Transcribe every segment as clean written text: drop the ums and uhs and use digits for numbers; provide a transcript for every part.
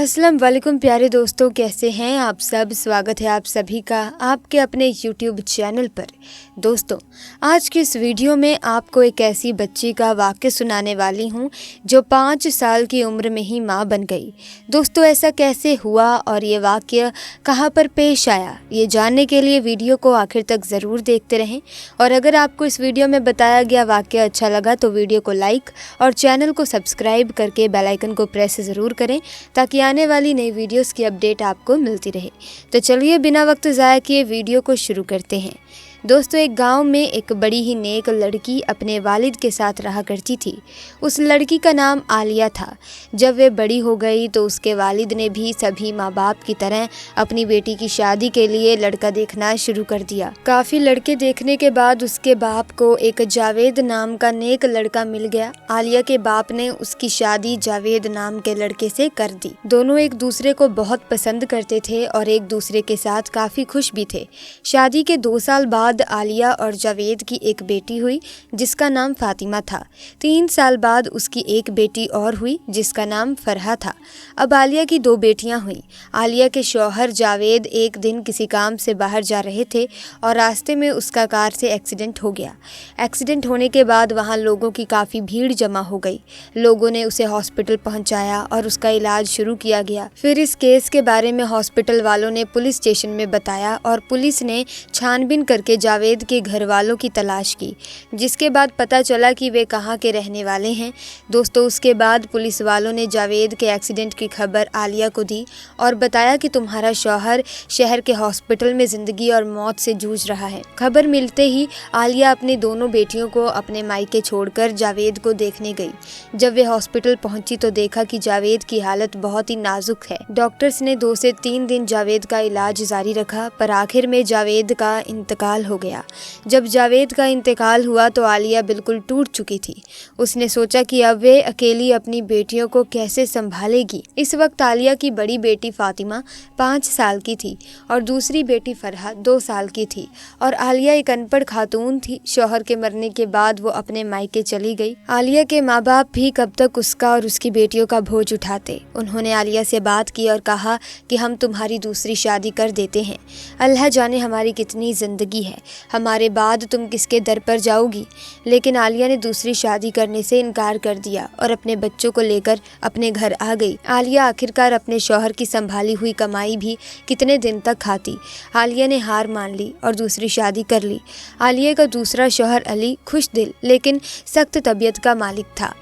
अस्सलाम वालेकुम प्यारे दोस्तों, कैसे हैं आप सब। स्वागत है आप सभी का आपके अपने यूट्यूब चैनल पर। दोस्तों, आज की इस वीडियो में आपको एक ऐसी बच्ची का वाक़या सुनाने वाली हूं जो 5 साल की उम्र में ही मां बन गई। दोस्तों, ऐसा कैसे हुआ और ये वाक़या कहां पर पेश आया, ये जानने के लिए वीडियो को आखिर तक ज़रूर देखते रहें। और अगर आपको इस वीडियो में बताया गया वाक़या अच्छा लगा तो वीडियो को लाइक और चैनल को सब्सक्राइब करके बेल आइकन को प्रेस ज़रूर करें ताकि आने वाली नई वीडियोस की अपडेट आपको मिलती रहे। तो चलिए बिना वक्त ज़ाया किए वीडियो को शुरू करते हैं। दोस्तों, एक गांव में एक बड़ी ही नेक लड़की अपने वालिद के साथ रहा करती थी। उस लड़की का नाम आलिया था। जब वे बड़ी हो गई तो उसके वालिद ने भी सभी माँ बाप की तरह अपनी बेटी की शादी के लिए लड़का देखना शुरू कर दिया। काफ़ी लड़के देखने के बाद उसके बाप को एक जावेद नाम का नेक लड़का मिल गया। आलिया के बाप ने उसकी शादी जावेद नाम के लड़के से कर दी। दोनों एक दूसरे को बहुत पसंद करते थे और एक दूसरे के साथ काफ़ी खुश भी थे। शादी के 2 साल बाद आलिया और जावेद की एक बेटी हुई जिसका नाम फातिमा था। 3 साल बाद उसकी एक बेटी और हुई जिसका नाम फरहा था। अब आलिया की 2 बेटियां हुई। आलिया के शौहर जावेद एक दिन किसी काम से बाहर जा रहे थे और रास्ते में उसका कार से एक्सीडेंट हो गया। एक्सीडेंट होने के बाद वहां लोगों की काफ़ी भीड़ जमा हो गई। लोगों ने उसे हॉस्पिटल पहुंचाया और उसका इलाज शुरू किया गया। फिर इस केस के बारे में हॉस्पिटल वालों ने पुलिस स्टेशन में बताया और पुलिस ने छानबीन करके जावेद के घर वालों की तलाश की, जिसके बाद पता चला कि वे कहाँ के रहने वाले हैं। दोस्तों, उसके बाद पुलिस वालों ने जावेद के एक्सीडेंट की खबर आलिया को दी और बताया कि तुम्हारा शौहर शहर के हॉस्पिटल में ज़िंदगी और मौत से जूझ रहा है। खबर मिलते ही आलिया अपनी दोनों बेटियों को अपने मायके छोड़कर जावेद को देखने गई। जब वे हॉस्पिटल पहुंची तो देखा कि जावेद की हालत बहुत ही नाजुक है। डॉक्टर्स ने 2 से 3 दिन जावेद का इलाज जारी रखा, पर आखिर में जावेद का इंतकाल हो गया। जब जावेद का इंतकाल हुआ तो आलिया बिल्कुल टूट चुकी थी। उसने सोचा कि अब वे अकेली अपनी बेटियों को कैसे संभालेगी। इस वक्त आलिया की बड़ी बेटी फातिमा 5 साल की थी और दूसरी बेटी फरहा 2 साल की थी और आलिया एक अनपढ़ खातून थी। शौहर के मरने के बाद वो अपने मायके चली गई। आलिया के माँ बाप भी कब तक उसका और उसकी बेटियों का बोझ उठाते। उन्होंने आलिया से बात की और कहा कि हम तुम्हारी दूसरी शादी कर देते हैं। अल्लाह जाने हमारी कितनी ज़िंदगी है, हमारे बाद तुम किसके दर पर जाओगी। लेकिन आलिया ने दूसरी शादी करने से इनकार कर दिया और अपने बच्चों को लेकर अपने घर आ गई। आलिया आखिरकार अपने शौहर की संभाली हुई कमाई भी कितने दिन तक खाती। आलिया ने हार मान ली और दूसरी शादी कर ली। आलिया का दूसरा शौहर अली खुश दिल लेकिन सख्त तबीयत का मालिक था।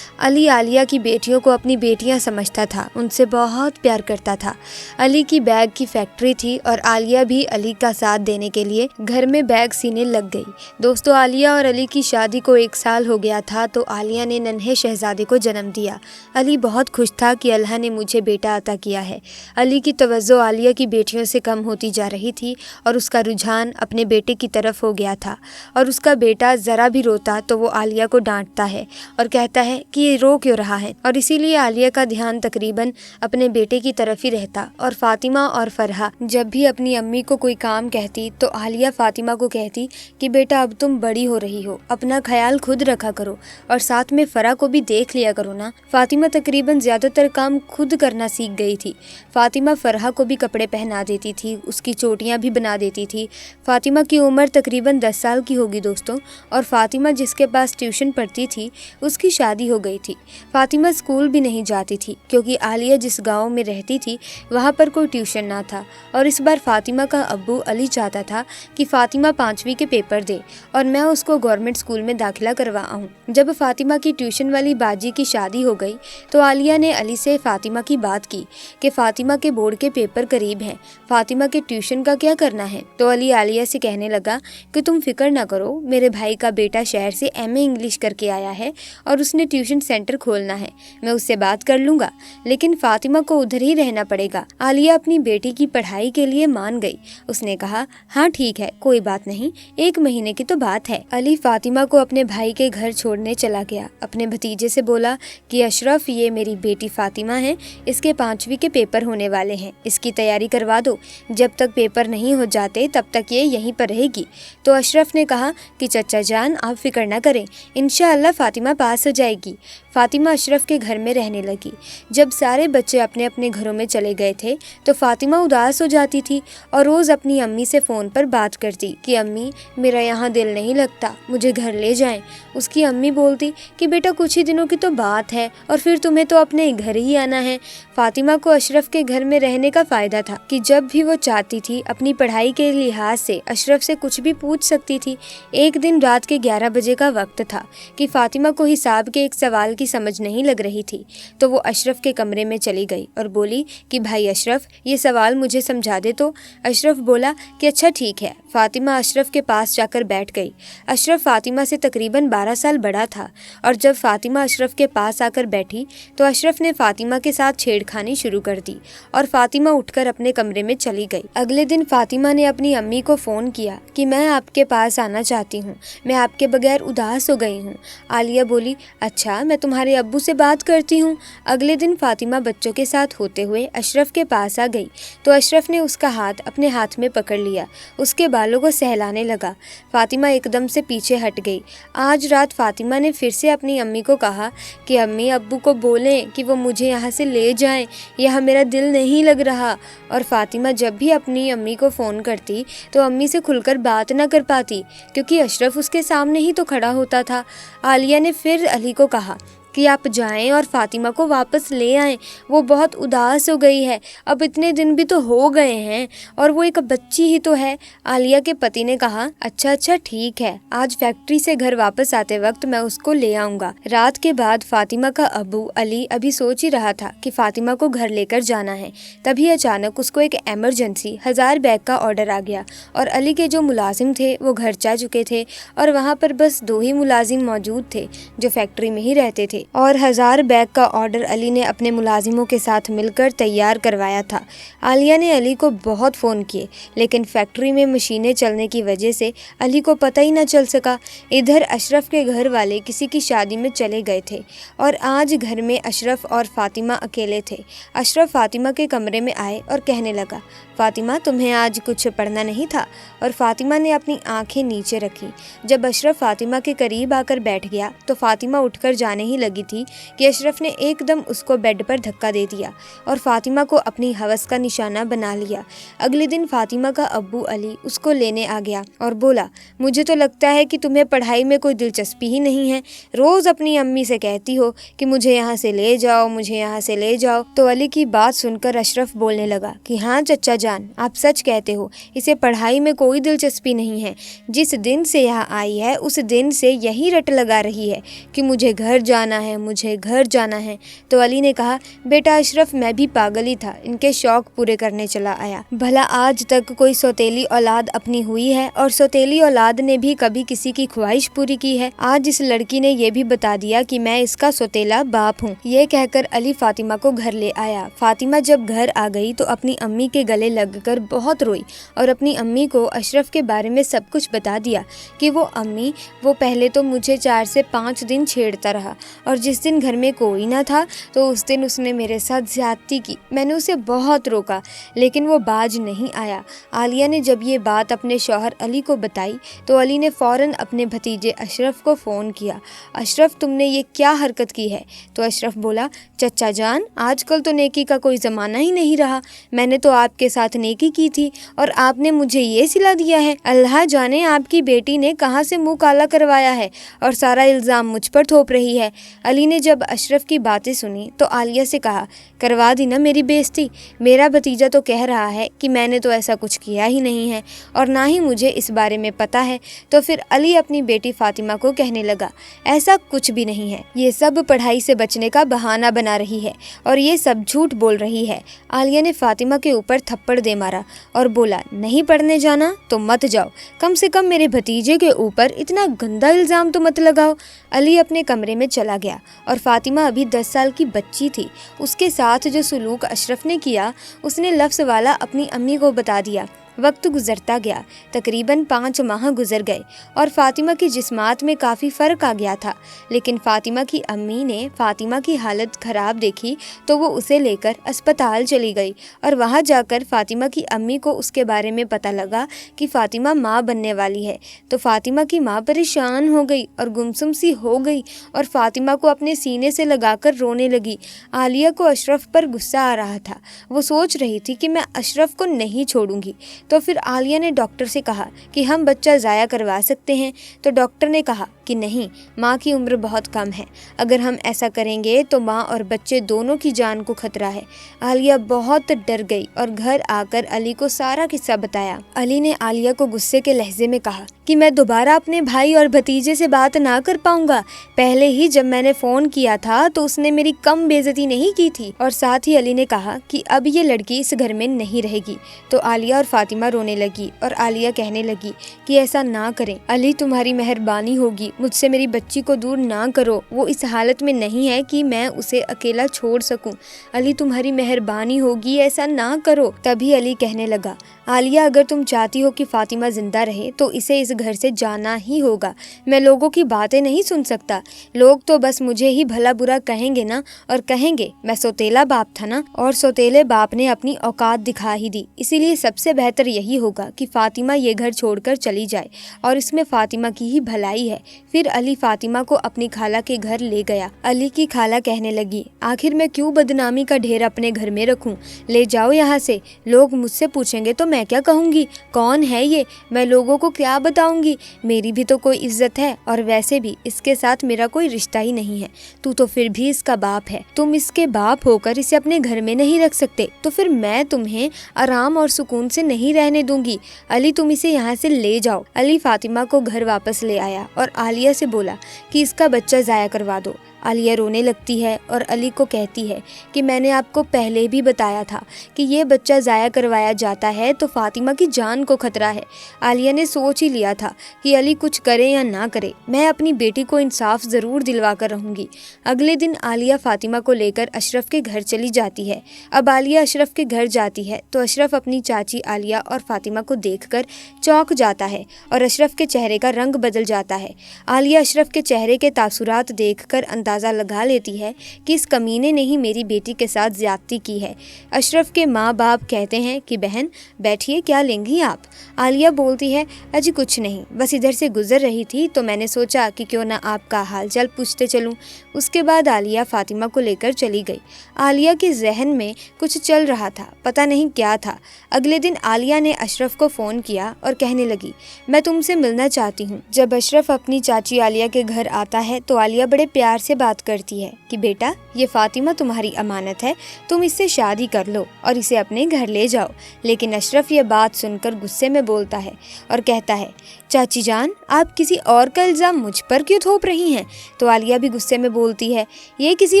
अली आलिया की बेटियों को अपनी बेटियां समझता था, उनसे बहुत प्यार करता था। अली की बैग की फैक्ट्री थी और आलिया भी अली का साथ देने के लिए घर में बैग सीने लग गई। दोस्तों, आलिया और अली की शादी को 1 साल हो गया था तो आलिया ने नन्हे शहजादे को जन्म दिया। अली बहुत खुश था कि अल्लाह ने मुझे बेटा अता किया है। अली की तवज्जो आलिया की बेटियों से कम होती जा रही थी और उसका रुझान अपने बेटे की तरफ हो गया था। और उसका बेटा ज़रा भी रोता तो वो आलिया को डांटता है और कहता है कि ये रो क्यों रहा है, और इसीलिए आलिया का ध्यान तकरीबन अपने बेटे की तरफ ही रहता। और फातिमा और फरहा जब भी अपनी अम्मी को कोई काम कहती तो आलिया फातिमा को कहती कि बेटा अब तुम बड़ी हो रही हो, अपना ख्याल खुद रखा करो और साथ में फरहा को भी देख लिया करो ना। फातिमा तकरीबन ज़्यादातर काम खुद करना सीख गई थी। फातिमा फरहा को भी कपड़े पहना देती थी, उसकी चोटियाँ भी बना देती थी। फातिमा की उम्र तकरीबन 10 साल की होगी दोस्तों, और फातिमा जिसके पास ट्यूशन पढ़ती थी उसकी शादी हो गई थी। फातिमा स्कूल भी नहीं जाती थी क्योंकि आलिया जिस गाँव में रहती थी वहाँ पर कोई ट्यूशन ना था। और इस बार फातिमा का अब्बू अली चाहता था कि फातिमा 5वीं के पेपर दे और मैं उसको गवर्नमेंट स्कूल में दाखिला करवाऊँ। जब फातिमा की ट्यूशन वाली बाजी की शादी हो गई तो आलिया ने अली से फातिमा की बात की कि फातिमा के बोर्ड के पेपर करीब हैं, फातिमा के ट्यूशन का क्या करना है। तो अली आलिया से कहने लगा कि तुम फिक्र ना करो, मेरे भाई का बेटा शहर से MA इंग्लिश करके आया है और उसने ट्यूशन सेंटर खोलना है, मैं उससे बात कर लूँगा, लेकिन फातिमा को उधर ही रहना पड़ेगा। आलिया अपनी बेटी की पढ़ाई के लिए मान गई। उसने कहा हाँ ठीक है, कोई बात नहीं, 1 महीने की तो बात है। अली फातिमा को अपने भाई के घर छोड़ने चला गया। अपने भतीजे से बोला कि अशरफ, ये मेरी बेटी फातिमा है, इसके 5वीं के पेपर होने वाले हैं, इसकी तैयारी करवा दो, जब तक पेपर नहीं हो जाते तब तक ये यहीं पर रहेगी। तो अशरफ ने कहा कि चचा जान, आप फिक्र ना करें, इंशाअल्लाह फातिमा पास हो जाएगी। फातिमा अशरफ के घर में रहने लगी। जब सारे बच्चे अपने अपने घरों में चले गए थे तो फातिमा उदास हो जाती थी और रोज़ अपनी अम्मी से फ़ोन पर बात करती कि अम्मी, मेरा यहाँ दिल नहीं लगता, मुझे घर ले जाएं। उसकी अम्मी बोलती कि बेटा कुछ ही दिनों की तो बात है और फिर तुम्हें तो अपने घर ही आना है। फातिमा को अशरफ के घर में रहने का फ़ायदा था कि जब भी वो चाहती थी अपनी पढ़ाई के लिहाज से अशरफ से कुछ भी पूछ सकती थी। एक दिन रात के 11 बजे का वक्त था कि फातिमा को हिसाब के एक सवाल की समझ नहीं लग रही थी, तो वो अशरफ के कमरे में चली गई और बोली कि भाई अशरफ, ये सवाल मुझे समझा दे। तो अशरफ बोला कि अच्छा ठीक है। फातिमा अशरफ के पास जाकर बैठ गई। अशरफ फातिमा से तकरीबन 12 साल बड़ा था और जब फातिमा अशरफ के पास आकर बैठी तो अशरफ ने फातिमा के साथ छेड़खानी शुरू कर दी और फातिमा उठकर अपने कमरे में चली गई। अगले दिन फातिमा ने अपनी अम्मी को फ़ोन किया कि मैं आपके पास आना चाहती हूँ, मैं आपके बगैर उदास हो गई हूँ। आलिया बोली, अच्छा, मैं तुम्हारे अब्बू से बात करती हूँ। अगले दिन फातिमा बच्चों के साथ होते हुए अशरफ के पास आ गई तो अशरफ ने उसका हाथ अपने हाथ में पकड़ लिया, उसके बालों को सहलाने लगा। फातिमा एकदम से पीछे हट गई। आज रात फातिमा ने फिर से अपनी अम्मी को कहा कि अम्मी, अब्बू को बोलें कि वो मुझे यहाँ से ले जाएं, यहाँ मेरा दिल नहीं लग रहा। और फातिमा जब भी अपनी अम्मी को फ़ोन करती तो अम्मी से खुलकर बात ना कर पाती क्योंकि अशरफ उसके सामने ही तो खड़ा होता था। आलिया ने फिर अली को कहा कि आप जाएं और फातिमा को वापस ले आएं, वो बहुत उदास हो गई है, अब इतने दिन भी तो हो गए हैं और वो एक बच्ची ही तो है। आलिया के पति ने कहा, अच्छा ठीक है, आज फैक्ट्री से घर वापस आते वक्त मैं उसको ले आऊँगा। रात के बाद फातिमा का अबू अली अभी सोच ही रहा था कि फातिमा को घर लेकर जाना है, तभी अचानक उसको एक इमरजेंसी 1000 बैग का ऑर्डर आ गया और अली के जो मुलाजिम थे वो घर जा चुके थे और वहाँ पर बस 2 ही मुलाजिम मौजूद थे जो फैक्ट्री में ही रहते थे और 1000 बैग का ऑर्डर अली ने अपने मुलाजिमों के साथ मिलकर तैयार करवाया था। आलिया ने अली को बहुत फ़ोन किए लेकिन फैक्ट्री में मशीनें चलने की वजह से अली को पता ही न चल सका। इधर अशरफ के घर वाले किसी की शादी में चले गए थे और आज घर में अशरफ और फातिमा अकेले थे। अशरफ फातिमा के कमरे में आए और कहने लगा, फातिमा, तुम्हें आज कुछ पढ़ना नहीं था? और फातिमा ने अपनी आंखें नीचे रखी। जब अशरफ फातिमा के करीब आकर बैठ गया तो फातिमा उठकर जाने ही लगी थी कि अशरफ ने एकदम उसको बेड पर धक्का दे दिया और फातिमा को अपनी हवस का निशाना बना लिया। अगले दिन फातिमा का अब्बू अली उसको लेने आ गया और बोला, मुझे तो लगता है कि तुम्हें पढ़ाई में कोई दिलचस्पी ही नहीं है, रोज़ अपनी अम्मी से कहती हो कि मुझे यहाँ से ले जाओ, मुझे यहाँ से ले जाओ। तो अली की बात सुनकर अशरफ बोलने लगा कि हाँ चचा जान, आप सच कहते हो, इसे पढ़ाई में कोई दिलचस्पी नहीं है। जिस दिन से यहाँ आई है उस दिन से यही रट लगा रही है कि मुझे घर जाना है, मुझे घर जाना है। तो अली ने कहा, बेटा अशरफ, मैं भी पागल ही था, इनके शौक पूरे करने चला आया। भला आज तक कोई सौतेली औलाद अपनी हुई है और सौतेली औलाद ने भी कभी किसी की ख्वाहिश पूरी की है? आज इस लड़की ने ये भी बता दिया कि मैं इसका सौतेला बाप हूँ। ये कहकर अली फातिमा को घर ले आया। फातिमा जब घर आ गई तो अपनी अम्मी के गले लगकर बहुत रोई और अपनी अम्मी को अशरफ के बारे में सब कुछ बता दिया कि वो अम्मी, वो पहले तो मुझे 4 से 5 दिन छेड़ता रहा और जिस दिन घर में कोई ना था तो उस दिन उसने मेरे साथ ज्यादती की। मैंने उसे बहुत रोका लेकिन वो बाज नहीं आया। आलिया ने जब ये बात अपने शौहर अली को बताई तो अली ने फ़ौरन अपने भतीजे अशरफ को फ़ोन किया। अशरफ, तुमने ये क्या हरकत की है? तो अशरफ बोला, चचा जान, आजकल तो नेकी का कोई ज़माना ही नहीं रहा। मैंने तो आपके साथ नेकी की थी और आपने मुझे ये सिला दिया है। अल्लाह जाने आपकी बेटी ने कहाँ से मुँह काला करवाया है और सारा इल्ज़ाम मुझ पर थोप रही है। अली ने जब अशरफ की बातें सुनी तो आलिया से कहा, करवा दी ना मेरी बेइज्जती। मेरा भतीजा तो कह रहा है कि मैंने तो ऐसा कुछ किया ही नहीं है और ना ही मुझे इस बारे में पता है। तो फिर अली अपनी बेटी फातिमा को कहने लगा, ऐसा कुछ भी नहीं है, ये सब पढ़ाई से बचने का बहाना बना रही है और ये सब झूठ बोल रही है। आलिया ने फातिमा के ऊपर थप्पड़ दे मारा और बोला, नहीं पढ़ने जाना तो मत जाओ, कम से कम मेरे भतीजे के ऊपर इतना गंदा इल्ज़ाम तो मत लगाओ। अली अपने कमरे में चला गया और फातिमा अभी 10 साल की बच्ची थी। उसके साथ जो सलूक अशरफ ने किया उसने लफ्ज़ वाला अपनी अम्मी को बता दिया। वक्त गुजरता गया। तकरीबन 5 माह गुजर गए और फातिमा की जिस्मात में काफ़ी फ़र्क आ गया था। लेकिन फातिमा की अम्मी ने फातिमा की हालत ख़राब देखी तो वो उसे लेकर अस्पताल चली गई और वहाँ जाकर फातिमा की अम्मी को उसके बारे में पता लगा कि फातिमा माँ बनने वाली है। तो फातिमा की माँ परेशान हो गई और गुमसुम सी हो गई और फातिमा को अपने सीने से लगाकर रोने लगी। आलिया को अशरफ पर गुस्सा आ रहा था। वो सोच रही थी कि मैं अशरफ को नहीं छोड़ूंगी। तो फिर आलिया ने डॉक्टर से कहा कि हम बच्चा ज़ाया करवा सकते हैं। तो डॉक्टर ने कहा कि नहीं, माँ की उम्र बहुत कम है, अगर हम ऐसा करेंगे तो माँ और बच्चे दोनों की जान को खतरा है। आलिया बहुत डर गई और घर आकर अली को सारा किस्सा बताया। अली ने आलिया को गुस्से के लहजे में कहा कि मैं दोबारा अपने भाई और भतीजे से बात ना कर पाऊंगा। पहले ही जब मैंने फ़ोन किया था तो उसने मेरी कम बेइज्जती नहीं की थी। और साथ ही अली ने कहा कि अब ये लड़की इस घर में नहीं रहेगी। तो आलिया और फातिमा रोने लगी और आलिया कहने लगी कि ऐसा ना करें, अली तुम्हारी मेहरबानी होगी, मुझसे मेरी बच्ची को दूर ना करो, वो इस हालत में नहीं है कि मैं उसे अकेला छोड़ सकूं। अली तुम्हारी मेहरबानी होगी, ऐसा ना करो। तभी अली कहने लगा, आलिया अगर तुम चाहती हो कि फातिमा जिंदा रहे तो इसे इस घर से जाना ही होगा। मैं लोगों की बातें नहीं सुन सकता। लोग तो बस मुझे ही भला बुरा कहेंगे ना, और कहेंगे मैं सौतेला बाप था ना, और सौतेले बाप ने अपनी औकात दिखा ही दी। इसीलिए सबसे बेहतर यही होगा कि फातिमा ये घर छोड़कर चली जाए और इसमें फातिमा की ही भलाई है। फिर अली फातिमा को अपनी खाला के घर ले गया। अली की खाला कहने लगी, आखिर मैं क्यों बदनामी का ढेर अपने घर में रखूं? ले जाओ यहाँ से। लोग मुझसे पूछेंगे तो मैं क्या कहूँगी? कौन है ये? मैं लोगों को क्या बताऊंगी? मेरी भी तो कोई इज्जत है, और वैसे भी इसके साथ मेरा कोई रिश्ता ही नहीं है। तू तो फिर भी इसका बाप है। तुम इसके बाप होकर इसे अपने घर में नहीं रख सकते तो फिर मैं तुम्हें आराम और सुकून से नहीं रहने दूंगी। अली तुम इसे यहाँ से ले जाओ। अली फातिमा को घर वापस ले आया और आलिया से बोला कि इसका बच्चा ज़ाया करवा दो। आलिया रोने लगती है और अली को कहती है कि मैंने आपको पहले भी बताया था कि ये बच्चा ज़ाया करवाया जाता है तो फातिमा की जान को खतरा है। आलिया ने सोच ही लिया था कि अली कुछ करे या ना करे, मैं अपनी बेटी को इंसाफ ज़रूर दिलवा कर रहूँगी। अगले दिन आलिया फातिमा को लेकर अशरफ के घर चली जाती है। अब आलिया अशरफ के घर जाती है तो अशरफ अपनी चाची आलिया और फातिमा को देखकर चौंक जाता है और अशरफ के चेहरे का रंग बदल जाता है। आलिया अशरफ के चेहरे के तासुरात देखकर अंदाज़ा लगा लेती है कि इस कमीने ने ही मेरी बेटी के साथ ज्यादती की है। अशरफ के माँ बाप कहते हैं कि बहन बैठिए, क्या लेंगी आप? आलिया बोलती है, अजी कुछ नहीं, बस इधर से गुजर रही थी तो मैंने सोचा कि क्यों ना आपका हालचाल पूछते चलूं। उसके बाद आलिया फातिमा को लेकर चली गई। आलिया के जहन में कुछ चल रहा था, पता नहीं क्या था। अगले दिन आलिया ने अशरफ को फ़ोन किया और कहने लगी, मैं तुमसे मिलना चाहती हूँ। जब अशरफ अपनी चाची आलिया के घर आता है तो आलिया बड़े प्यार से बात करती है कि बेटा ये फातिमा तुम्हारी अमानत है, तुम इससे शादी कर लो और इसे अपने घर ले जाओ। लेकिन अशरफ ये बात सुनकर गुस्से में बोलता है और कहता है, चाची जान आप किसी और का इल्ज़ाम मुझ पर क्यों थोप रही हैं? तो आलिया भी गुस्से में बोलती है, ये किसी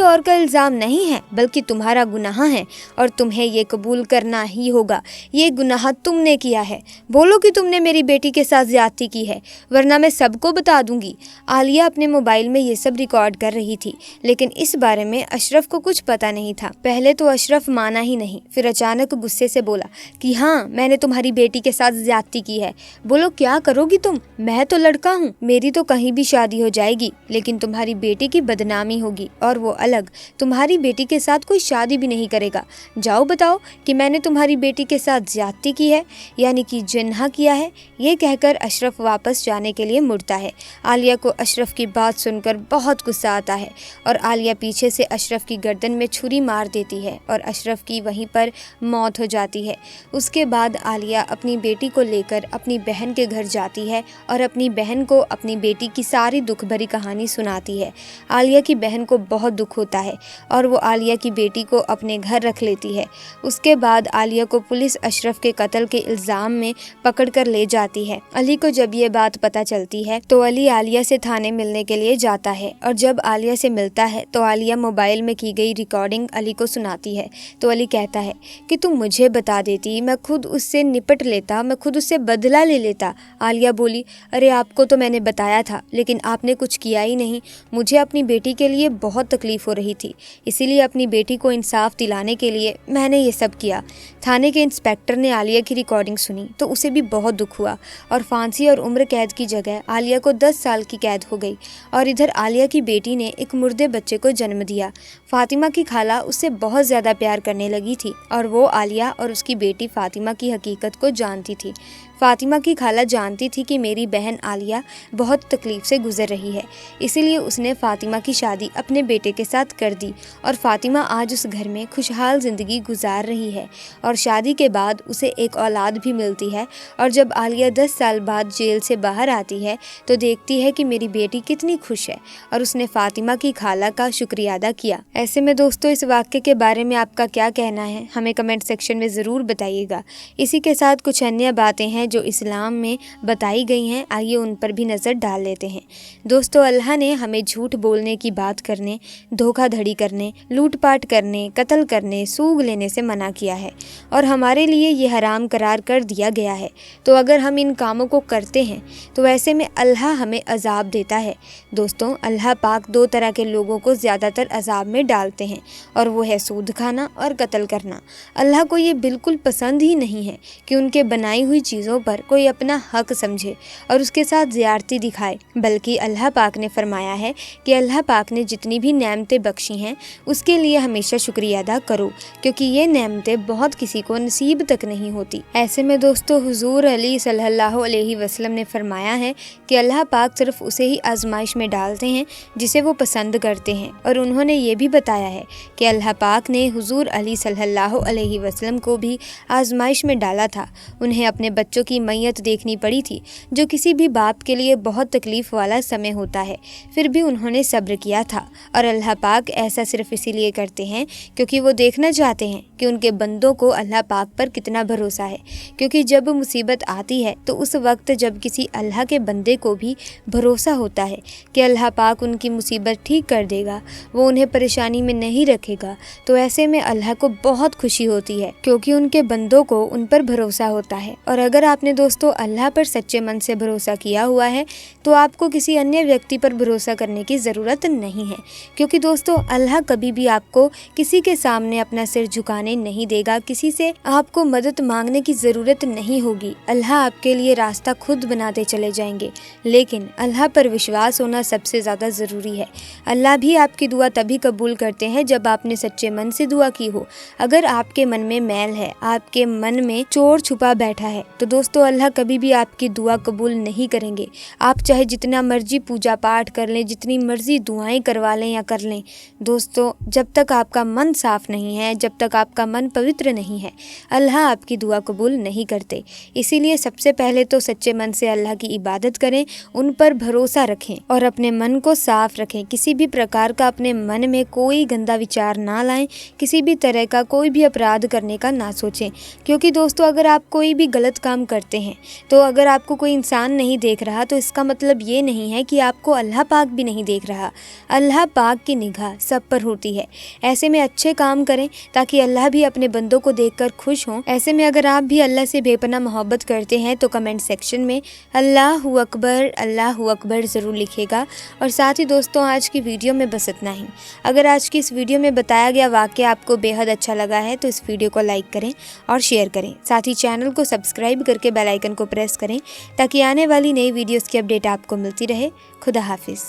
और का इल्ज़ाम नहीं है बल्कि तुम्हारा गुनाह है और तुम्हें ये कबूल करना ही होगा। ये गुनाह तुमने किया है। बोलो कि तुमने मेरी बेटी के साथ ज्यादती की है, वरना मैं सबको बता दूंगी। आलिया अपने मोबाइल में ये सब रिकॉर्ड कर रही थी, लेकिन इस बारे में अशरफ को कुछ पता नहीं था। पहले तो अशरफ माना ही नहीं, फिर अचानक गुस्से से बोला कि हाँ मैंने तुम्हारी बेटी के साथ ज्यादती की है। बोलो क्या करोगी तुम? मैं तो लड़का हूँ, मेरी तो कहीं भी शादी हो जाएगी, लेकिन तुम्हारी बेटी की बदनामी होगी और वो अलग। तुम्हारी बेटी के साथ कोई शादी भी नहीं करेगा। जाओ बताओ कि मैंने तुम्हारी बेटी के साथ ज्यादती की है, यानी कि जिन्हा किया है। ये कहकर अशरफ वापस जाने के लिए मुड़ता है। आलिया को अशरफ की बात सुनकर बहुत गुस्सा आता है और आलिया पीछे से अशरफ की गर्दन में छुरी मार देती है और अशरफ की वहीं पर मौत हो जाती है। उसके बाद आलिया अपनी बेटी को लेकर अपनी बहन के घर जाती है और अपनी बहन को अपनी बेटी की सारी दुख भरी कहानी सुनाती है। आलिया की बहन को बहुत दुख होता है और वो आलिया की बेटी को अपने घर रख लेती है। उसके बाद आलिया को पुलिस अशरफ के कत्ल के इल्ज़ाम में पकड़ कर ले जाती है। अली को जब ये बात पता चलती है तो अली आलिया से थाने मिलने के लिए जाता है और जब आलिया से मिलता है तो आलिया मोबाइल में की गई रिकॉर्डिंग अली को सुनाती है। तो अली कहता है कि तुम मुझे बता देती, मैं खुद उससे निपट लेता, मैं खुद उससे बदला ले लेता। आलिया बोली, अरे आपको तो मैंने बताया था लेकिन आपने कुछ किया ही नहीं। मुझे अपनी बेटी के लिए बहुत तकलीफ़ हो रही थी, इसीलिए अपनी बेटी को इंसाफ दिलाने के लिए मैंने ये सब किया। थाने के इंस्पेक्टर ने आलिया की रिकॉर्डिंग सुनी तो उसे भी बहुत दुख हुआ और फांसी और उम्र कैद की जगह आलिया को 10 साल की कैद हो गई। और इधर आलिया की बेटी ने एक मुर्दे बच्चे को जन्म दिया। फातिमा की खाला उससे बहुत ज़्यादा प्यार करने लगी थी और वो आलिया और उसकी बेटी फातिमा की हकीकत को जानती थी। फातिमा की खाला जानती थी कि मेरी बहन आलिया बहुत तकलीफ़ से गुजर रही है, इसीलिए उसने फातिमा की शादी अपने बेटे के साथ कर दी और फातिमा आज उस घर में खुशहाल ज़िंदगी गुजार रही है और शादी के बाद उसे एक औलाद भी मिलती है। और जब आलिया 10 साल बाद जेल से बाहर आती है तो देखती है कि मेरी बेटी कितनी खुश है और उसने फातिमा की खाला का शुक्रिया अदा किया। ऐसे में दोस्तों, इस वाक़ये के बारे में आपका क्या कहना है, हमें कमेंट सेक्शन में ज़रूर बताइएगा। इसी के साथ कुछ अन्य बातें हैं जो इस्लाम में बताई गई हैं, आइए उन पर भी नज़र डाल लेते हैं। दोस्तों, अल्लाह ने हमें झूठ बोलने की बात करने, धोखाधड़ी करने, लूटपाट करने, कत्ल करने, सूग लेने से मना किया है और हमारे लिए ये हराम करार कर दिया गया है। तो अगर हम इन कामों को करते हैं तो ऐसे में अल्लाह हमें अजाब देता है। दोस्तों, अल्लाह पाक 2 तरह के लोगों को ज़्यादातर अजाब में डालते हैं और वो है सूद खाना और कत्ल करना। अल्लाह को ये बिल्कुल पसंद ही नहीं है कि उनके बनाई हुई चीज़ों पर कोई अपना हक समझे और उसके साथ ज़्यादती दिखाए, बल्कि अल्लाह पाक ने फरमाया है कि अल्लाह पाक ने जितनी भी नेमतें बख्शी हैं उसके लिए हमेशा शुक्रिया अदा करो, क्योंकि ये नेमतें बहुत किसी को नसीब तक नहीं होती। ऐसे में दोस्तों, हुजूर अली सल्लल्लाहु अलैहि वसल्लम ने फरमाया है कि अल्लाह पाक सिर्फ उसे ही आजमाइश में डालते हैं जिसे वो पसंद करते हैं और उन्होंने ये भी बताया है कि अल्लाह पाक ने हुजूर अली सल्लल्लाहु अलैहि वसल्लम को भी आजमाइश में डाला था। उन्हें अपने बच्चों की मैयत देखनी पड़ी थी, जो किसी भी बाप के लिए बहुत तकलीफ़ वाला समय होता है, फिर भी उन्होंने सब्र किया था। और अल्लाह पाक ऐसा सिर्फ इसीलिए करते हैं क्योंकि वो देखना चाहते हैं कि उनके बंदों को अल्लाह पाक पर कितना भरोसा है, क्योंकि जब मुसीबत आती है तो उस वक्त जब किसी अल्लाह के बंदे को भी भरोसा होता है कि अल्लाह पाक उनकी मुसीबत ठीक कर देगा, वो उन्हें परेशानी में नहीं रखेगा, तो ऐसे में अल्लाह को बहुत खुशी होती है क्योंकि उनके बंदों को उन पर भरोसा होता है। और अगर आपने दोस्तों अल्लाह पर सच्चे मन से भरोसा किया हुआ है तो आपको किसी अन्य व्यक्ति पर भरोसा करने की ज़रूरत नहीं है, क्योंकि दोस्तों अल्लाह कभी भी आपको किसी के सामने अपना सिर झुकाने नहीं देगा, किसी से आपको मदद मांगने की ज़रूरत नहीं होगी। अल्लाह आपके लिए रास्ता खुद बनाते चले जाएंगे, लेकिन अल्लाह पर विश्वास होना सबसे ज़्यादा ज़रूरी है। अल्लाह भी आपकी दुआ तभी कबूल करते हैं जब आपने सच्चे मन से दुआ की हो। अगर आपके मन में मैल है, आपके मन में चोर छुपा बैठा है, तो दोस्तों अल्लाह कभी भी आपकी दुआ कबूल नहीं करेंगे। आप चाहे जितना मर्जी पूजा पाठ कर लें, जितनी मर्जी दुआएं करवा लें या कर लें, दोस्तों जब तक आपका मन साफ नहीं है, जब तक आपका मन पवित्र नहीं है, अल्लाह आपकी दुआ कबूल नहीं करते। इसीलिए सबसे पहले तो सच्चे मन से अल्लाह की इबादत करें, उन पर भरोसा रखें और अपने मन को साफ रखें। किसी भी प्रकार का अपने मन में कोई गंदा विचार ना लाएं, किसी भी तरह का कोई भी अपराध करने का ना सोचें, क्योंकि दोस्तों अगर आप कोई भी गलत काम करते हैं तो अगर आपको कोई इंसान नहीं देख रहा तो इसका मतलब ये नहीं है कि आपको अल्लाह पाक भी नहीं देख रहा। अल्लाह पाक की निगाह सब पर होती है। ऐसे में अच्छे काम करें ताकि अल्लाह भी अपने बंदों को देखकर खुश हों। ऐसे में अगर आप भी अल्लाह से बेपनाह मोहब्बत करते हैं तो कमेंट सेक्शन में अल्लाहु अकबर ज़रूर लिखिएगा। और साथ ही दोस्तों आज की वीडियो में बस इतना ही। अगर आज की इस वीडियो में बताया गया वाक़या आपको बेहद अच्छा लगा है तो इस वीडियो को लाइक करें और शेयर करें। साथ ही चैनल को सब्सक्राइब करके बेल आइकन को प्रेस करें ताकि आने वाली नई वीडियोस की अपडेट आपको मिलती रहे। खुदा हाफिज़।